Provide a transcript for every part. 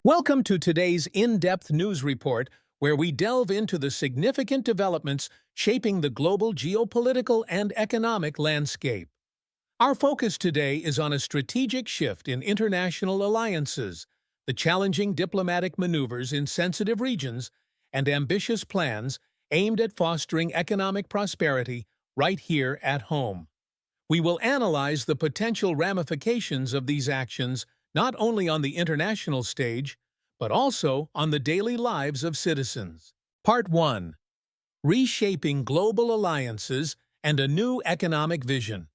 Welcome to today's in-depth news report, where we delve into the significant developments shaping the global geopolitical and economic landscape. Our focus today is on a strategic shift in international alliances, the challenging diplomatic maneuvers in sensitive regions, and ambitious plans aimed at fostering economic prosperity right here at home. We will analyze the potential ramifications of these actions not only on the international stage, but also on the daily lives of citizens. Part 1. Reshaping Global Alliances and a New Economic Vision.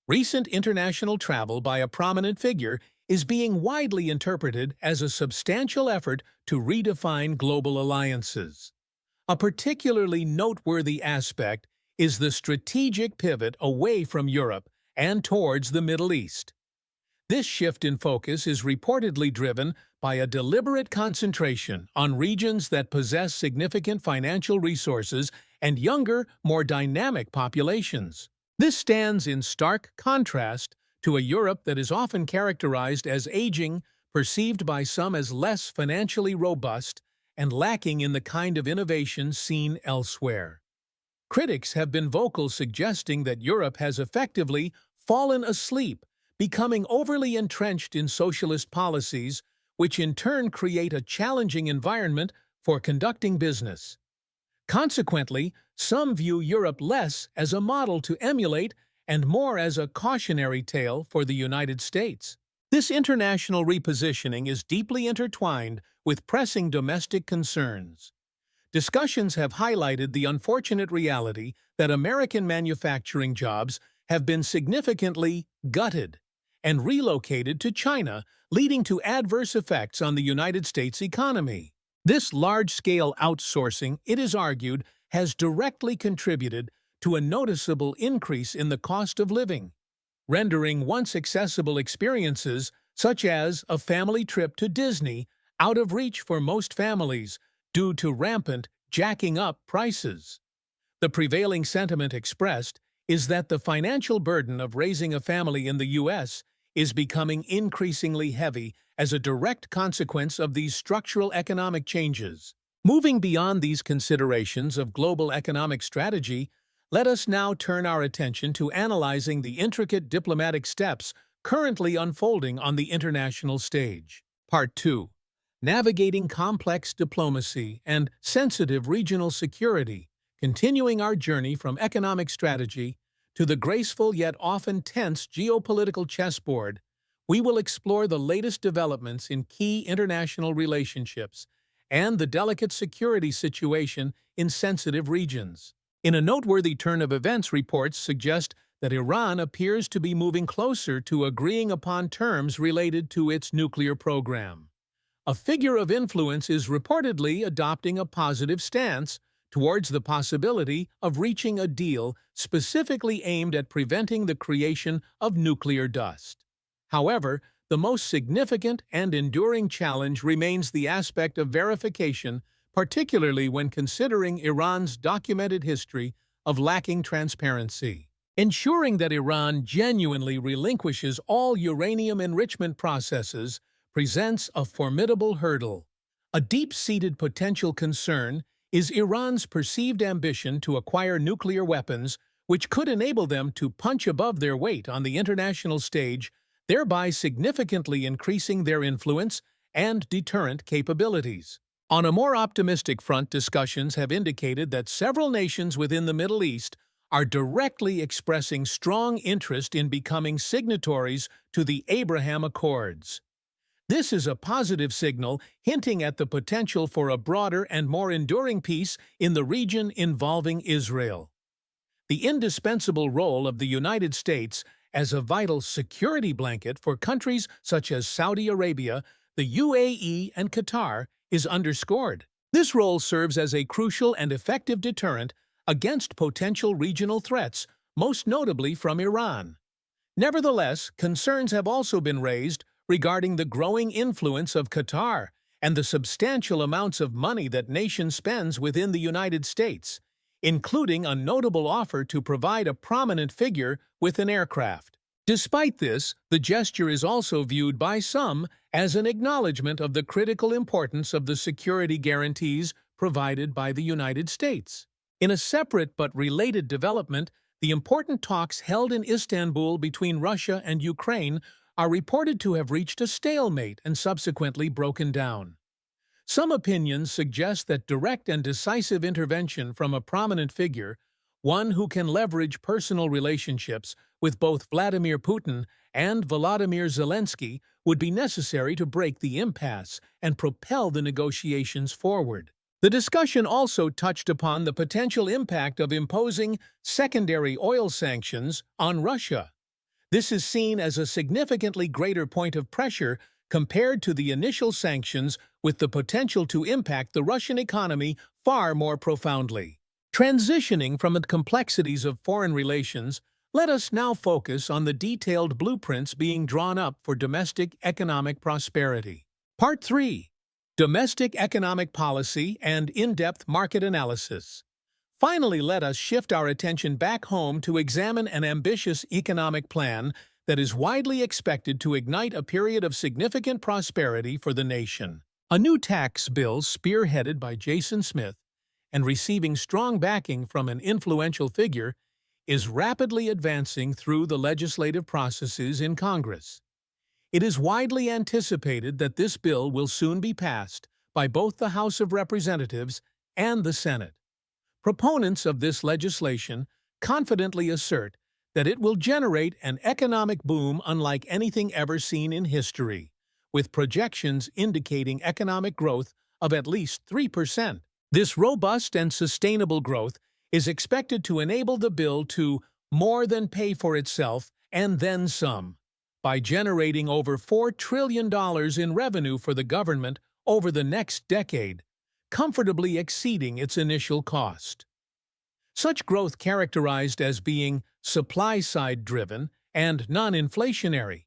Recent international travel by a prominent figure is being widely interpreted as a substantial effort to redefine global alliances. A particularly noteworthy aspect is the strategic pivot away from Europe and towards the Middle East. This shift in focus is reportedly driven by a deliberate concentration on regions that possess significant financial resources and younger, more dynamic populations. This stands in stark contrast to a Europe that is often characterized as aging, perceived by some as less financially robust, and lacking in the kind of innovation seen elsewhere. Critics have been vocal suggesting that Europe has effectively fallen asleep, becoming overly entrenched in socialist policies, which in turn create a challenging environment for conducting business. Consequently, some view Europe less as a model to emulate and more as a cautionary tale for the United States. This international repositioning is deeply intertwined with pressing domestic concerns. Discussions have highlighted the unfortunate reality that American manufacturing jobs have been significantly gutted and relocated to China, leading to adverse effects on the United States economy. This large-scale outsourcing, it is argued, has directly contributed to a noticeable increase in the cost of living, rendering once accessible experiences, such as a family trip to Disney, out of reach for most families due to rampant jacking up prices. The prevailing sentiment expressed is that the financial burden of raising a family in the U.S. is becoming increasingly heavy as a direct consequence of these structural economic changes. Moving beyond these considerations of global economic strategy, let us now turn our attention to analyzing the intricate diplomatic steps currently unfolding on the international stage. Part 2. Navigating complex diplomacy and sensitive regional security, continuing our journey from economic strategy to the graceful yet often tense geopolitical chessboard, we will explore the latest developments in key international relationships and the delicate security situation in sensitive regions. In a noteworthy turn of events, reports suggest that Iran appears to be moving closer to agreeing upon terms related to its nuclear program. A figure of influence is reportedly adopting a positive stance towards the possibility of reaching a deal specifically aimed at preventing the creation of nuclear dust. However, the most significant and enduring challenge remains the aspect of verification, particularly when considering Iran's documented history of lacking transparency. Ensuring that Iran genuinely relinquishes all uranium enrichment processes presents a formidable hurdle. A deep-seated potential concern is Iran's perceived ambition to acquire nuclear weapons, which could enable them to punch above their weight on the international stage, thereby significantly increasing their influence and deterrent capabilities. On a more optimistic front, discussions have indicated that several nations within the Middle East are directly expressing strong interest in becoming signatories to the Abraham Accords. This is a positive signal hinting at the potential for a broader and more enduring peace in the region involving Israel. The indispensable role of the United States as a vital security blanket for countries such as Saudi Arabia, the UAE, and Qatar is underscored. This role serves as a crucial and effective deterrent against potential regional threats, most notably from Iran. Nevertheless, concerns have also been raised regarding the growing influence of Qatar and the substantial amounts of money that nation spends within the United States, including a notable offer to provide a prominent figure with an aircraft. Despite this, the gesture is also viewed by some as an acknowledgement of the critical importance of the security guarantees provided by the United States. In a separate but related development, the important talks held in Istanbul between Russia and Ukraine are reported to have reached a stalemate and subsequently broken down. Some opinions suggest that direct and decisive intervention from a prominent figure, one who can leverage personal relationships with both Vladimir Putin and Volodymyr Zelensky, would be necessary to break the impasse and propel the negotiations forward. The discussion also touched upon the potential impact of imposing secondary oil sanctions on Russia. This is seen as a significantly greater point of pressure compared to the initial sanctions, with the potential to impact the Russian economy far more profoundly. Transitioning from the complexities of foreign relations, let us now focus on the detailed blueprints being drawn up for domestic economic prosperity. Part 3. Domestic Economic Policy and In-Depth Market Analysis. Finally, let us shift our attention back home to examine an ambitious economic plan that is widely expected to ignite a period of significant prosperity for the nation. A new tax bill spearheaded by Jason Smith and receiving strong backing from an influential figure is rapidly advancing through the legislative processes in Congress. It is widely anticipated that this bill will soon be passed by both the House of Representatives and the Senate. Proponents of this legislation confidently assert that it will generate an economic boom unlike anything ever seen in history, with projections indicating economic growth of at least 3%. This robust and sustainable growth is expected to enable the bill to more than pay for itself and then some, by generating over $4 trillion in revenue for the government over the next decade, comfortably exceeding its initial cost. Such growth, characterized as being supply-side driven and non-inflationary,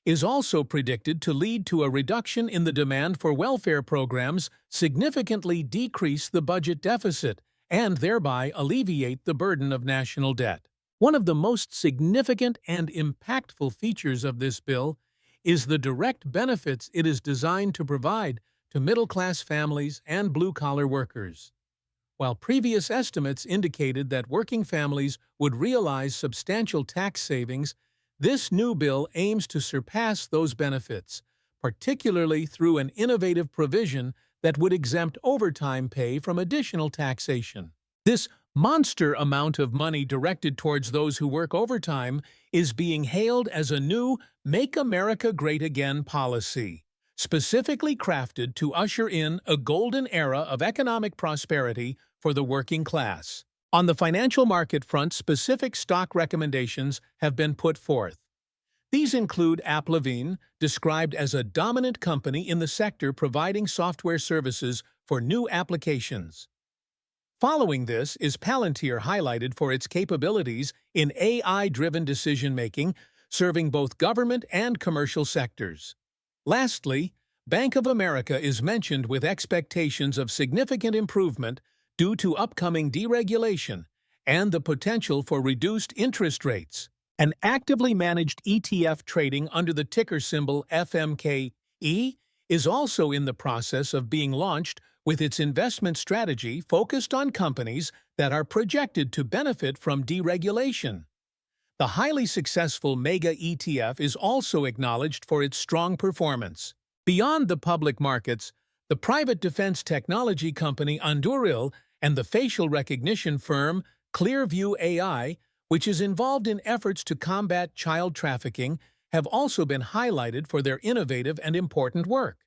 is also predicted to lead to a reduction in the demand for welfare programs, significantly decrease the budget deficit, and thereby alleviate the burden of national debt. One of the most significant and impactful features of this bill is the direct benefits it is designed to provide to middle-class families and blue-collar workers. While previous estimates indicated that working families would realize substantial tax savings, this new bill aims to surpass those benefits, particularly through an innovative provision that would exempt overtime pay from additional taxation. This monster amount of money directed towards those who work overtime is being hailed as a new Make America Great Again policy, specifically crafted to usher in a golden era of economic prosperity for the working class. On the financial market front, specific stock recommendations have been put forth. These include AppLovin, described as a dominant company in the sector providing software services for new applications. Following this is Palantir, highlighted for its capabilities in AI-driven decision-making, serving both government and commercial sectors. Lastly, Bank of America is mentioned with expectations of significant improvement due to upcoming deregulation and the potential for reduced interest rates. An actively managed ETF trading under the ticker symbol FMKE is also in the process of being launched, with its investment strategy focused on companies that are projected to benefit from deregulation. The highly successful Mega ETF is also acknowledged for its strong performance. Beyond the public markets, the private defense technology company Anduril and the facial recognition firm Clearview AI, which is involved in efforts to combat child trafficking, have also been highlighted for their innovative and important work.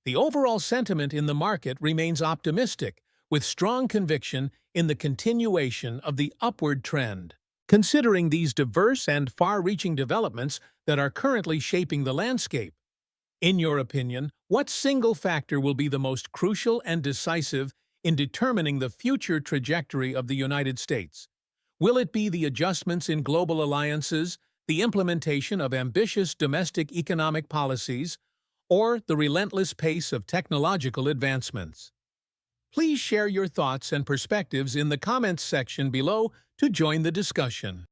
The overall sentiment in the market remains optimistic, with strong conviction in the continuation of the upward trend. Considering these diverse and far-reaching developments that are currently shaping the landscape, in your opinion, what single factor will be the most crucial and decisive in determining the future trajectory of the United States? Will it be the adjustments in global alliances, the implementation of ambitious domestic economic policies, or the relentless pace of technological advancements? Please share your thoughts and perspectives in the comments section below to join the discussion.